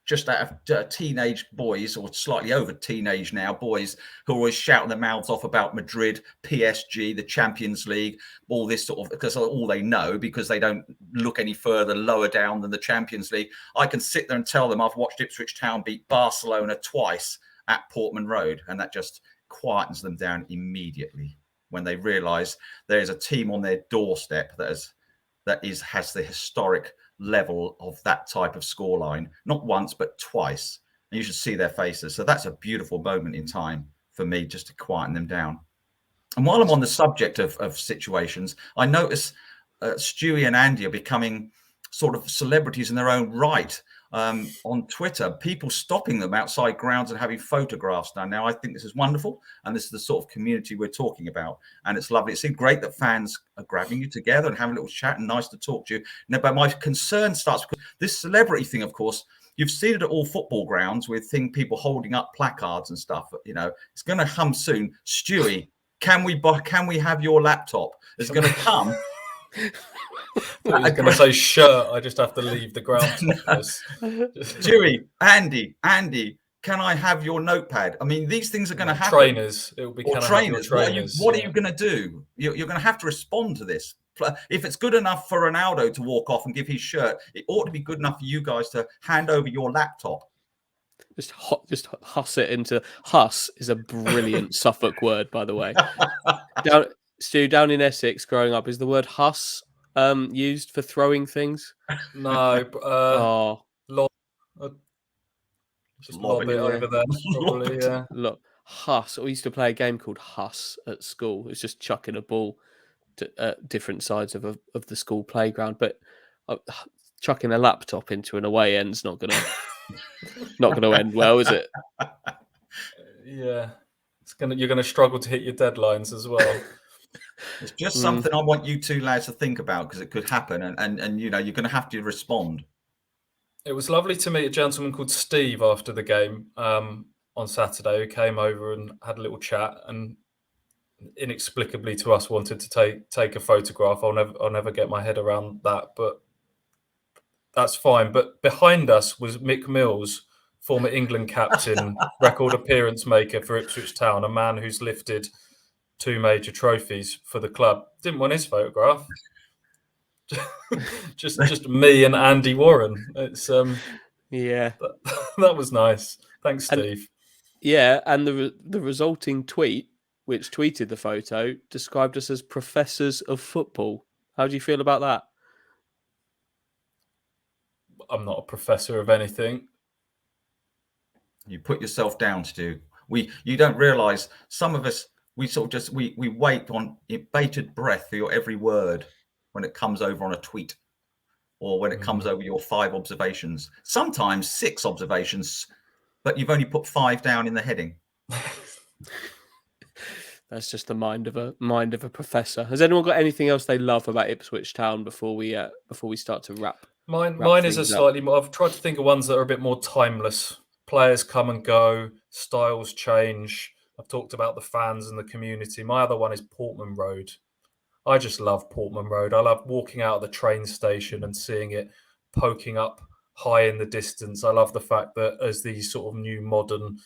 just out of teenage boys or slightly over teenage now boys who are always shouting their mouths off about Madrid, PSG, the Champions League, all this sort of, because all they know, because they don't look any further lower down than the Champions League. I can sit there and tell them I've watched Ipswich Town beat Barcelona twice at Portman Road, and that just quietens them down immediately when they realise there is a team on their doorstep that has the historic level of that type of scoreline, not once but twice, and you should see their faces. So that's a beautiful moment in time for me, just to quieten them down. And while I'm on the subject of situations, I notice Stewie and Andy are becoming sort of celebrities in their own right. On Twitter, people stopping them outside grounds and having photographs done. Now, I think this is wonderful, and this is the sort of community we're talking about, and it's lovely. It's great that fans are grabbing you together and having a little chat, and nice to talk to you. Now, but my concern starts because this celebrity thing, of course, you've seen it at all football grounds with people holding up placards and stuff. You know, it's going to come soon. Stewie, can we have your laptop? It's going to come. I was going to say shirt. I just have to leave the ground. Stewie, Andy, can I have your notepad? I mean, these things are going to happen. Trainers. It will be trainers. What are you going to do? You're going to have to respond to this. If it's good enough for Ronaldo to walk off and give his shirt, it ought to be good enough for you guys to hand over your laptop. Just huss it into. Huss is a brilliant Suffolk word, by the way. Stu, down in Essex, growing up, is the word huss used for throwing things? No. Just lob it over there. Probably, yeah. Look, huss. We used to play a game called Huss at school. It's just chucking a ball to different sides of the school playground, but chucking a laptop into an away end's not gonna end well, is it? Yeah, you're gonna struggle to hit your deadlines as well. It's just something I want you two lads to think about, because it could happen, and you know, you're going to have to respond. It was lovely to meet a gentleman called Steve after the game on Saturday, who came over and had a little chat, and inexplicably to us wanted to take a photograph. I'll never get my head around that, but that's fine. But behind us was Mick Mills, former England captain, record appearance maker for Ipswich Town, a man who's lifted 2 major trophies for the club. Didn't want his photograph. just me and Andy Warren. It's yeah, that was nice. Thanks, Steve. And the resulting tweet, which tweeted the photo, described us as professors of football. How do you feel about that? I'm not a professor of anything. You put yourself down, Stu. You don't realise, some of us, we sort of just we wait on bated breath for your every word when it comes over on a tweet, or when it comes over your 5 observations. Sometimes 6 observations, but you've only put 5 down in the heading. That's just the mind of a professor. Has anyone got anything else they love about Ipswich Town before we start to wrap? Mine is a slightly more. I've tried to think of ones that are a bit more timeless. Players come and go, styles change. I've talked about the fans and the community. My other one is Portman Road. I just love Portman Road. I love walking out of the train station and seeing it poking up high in the distance. I love the fact that as these sort of new modern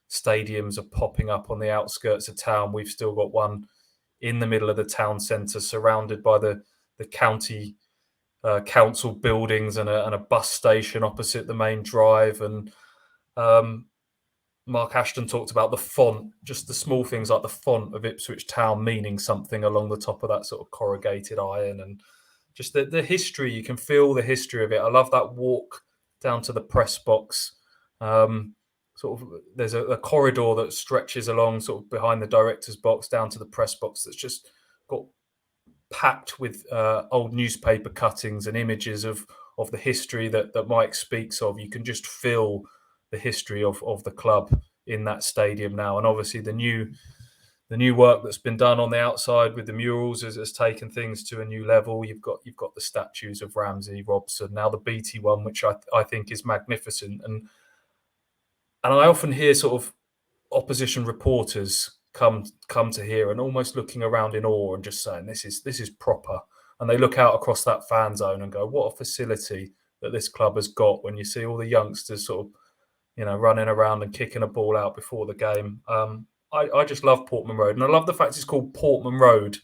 stadiums are popping up on the outskirts of town, we've still got one in the middle of the town centre, surrounded by the county council buildings and a bus station opposite the main drive. And Mark Ashton talked about the font, just the small things like the font of Ipswich Town meaning something along the top of that sort of corrugated iron, and just the history. You can feel the history of it. I love that walk down to the press box. Sort of, there's a corridor that stretches along sort of behind the director's box down to the press box that's just got packed with old newspaper cuttings and images of the history that Mike speaks of. You can just feel the history of the club in that stadium now. And obviously the new work that's been done on the outside with the murals has taken things to a new level. You've got the statues of Ramsey, Robson, now the Beattie one, which I think is magnificent. And I often hear sort of opposition reporters come to here and almost looking around in awe and just saying, this is proper. And they look out across that fan zone and go, what a facility that this club has got, when you see all the youngsters sort of, running around and kicking a ball out before the game. I just love Portman Road. And I love the fact it's called Portman Road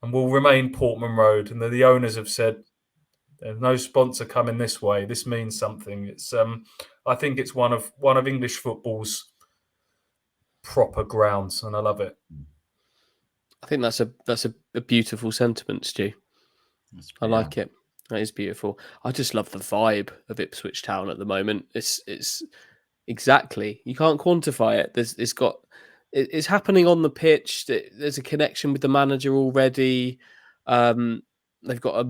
and will remain Portman Road. And the owners have said, there's no sponsor coming this way. This means something. It's I think it's one of English football's proper grounds, and I love it. I think that's a beautiful sentiment, Stu. I like it. That is beautiful. I just love the vibe of Ipswich Town at the moment. It's exactly, you can't quantify it. It's happening on the pitch. There's a connection with the manager already. They've got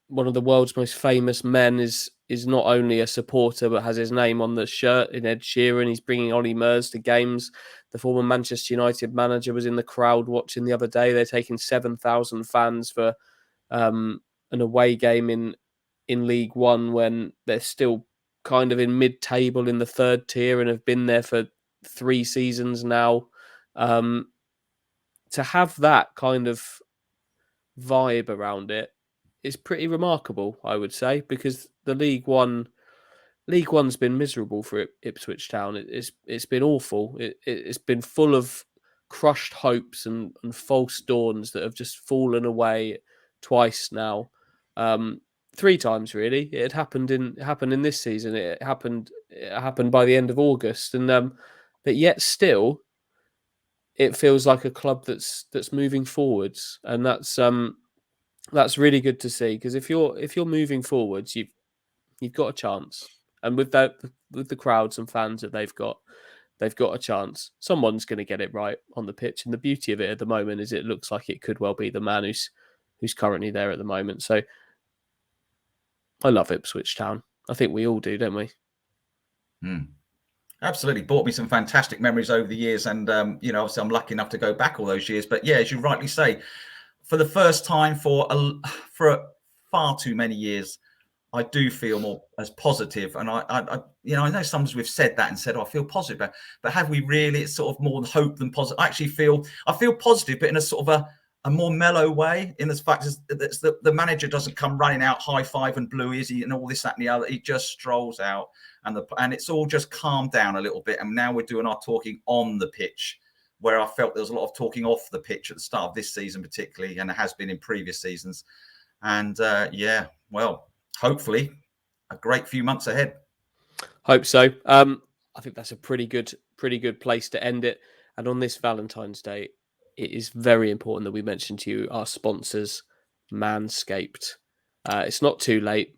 one of the world's most famous men is not only a supporter but has his name on the shirt in Ed Sheeran. He's bringing Ollie Murs to games. The former Manchester United manager was in the crowd watching the other day. They're taking 7,000 fans for an away game in League One when they're still kind of in mid-table in the third tier and have been there for 3 seasons now. To have that kind of vibe around it is pretty remarkable, I would say, because the League One's been miserable for Ipswich Town. It's been awful. It's been full of crushed hopes and false dawns that have just fallen away twice now. 3 times really. It happened in this season. It happened by the end of August, and but yet still, it feels like a club that's moving forwards, and that's really good to see. Because if you're moving forwards, you've got a chance, and with the crowds and fans that they've got a chance. Someone's going to get it right on the pitch, and the beauty of it at the moment is it looks like it could well be the man who's currently there at the moment. So I love Ipswich Town. I think we all do, don't we? Absolutely. Brought me some fantastic memories over the years. And, obviously I'm lucky enough to go back all those years. But yeah, as you rightly say, for the first time for far too many years, I do feel more as positive. And I know sometimes we've said that and said, I feel positive, but have we really? It's sort of more hope than positive. I feel positive, but in a sort of a more mellow way, in the fact that the manager doesn't come running out high five and blue is he and all this, that and the other. He just strolls out and it's all just calmed down a little bit. And now we're doing our talking on the pitch, where I felt there was a lot of talking off the pitch at the start of this season, particularly, and it has been in previous seasons. And hopefully a great few months ahead. Hope so. I think that's a pretty good place to end it. And on this Valentine's Day, it is very important that we mention to you our sponsors, Manscaped. It's not too late.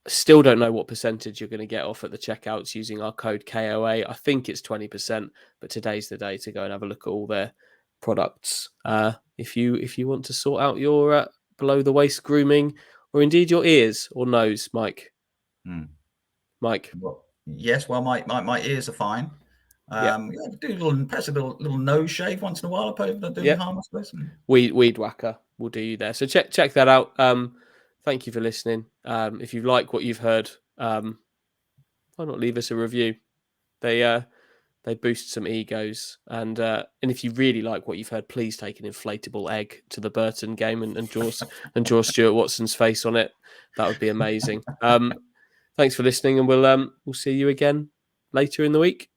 Still don't know what percentage you're going to get off at the checkouts using our code KOA. I think it's 20%, but today's the day to go and have a look at all their products. If you want to sort out your below the waist grooming, or indeed your ears or nose, Mike. Mike. Well, yes, well, my ears are fine. Do a little nose shave once in a while. I probably don't do harm, I suppose. Weed whacker will do you there. So check that out. Thank you for listening. If you like what you've heard, why not leave us a review? They boost some egos, and if you really like what you've heard, please take an inflatable egg to the Burton game and draw Stuart Watson's face on it. That would be amazing. Thanks for listening, and we'll see you again later in the week.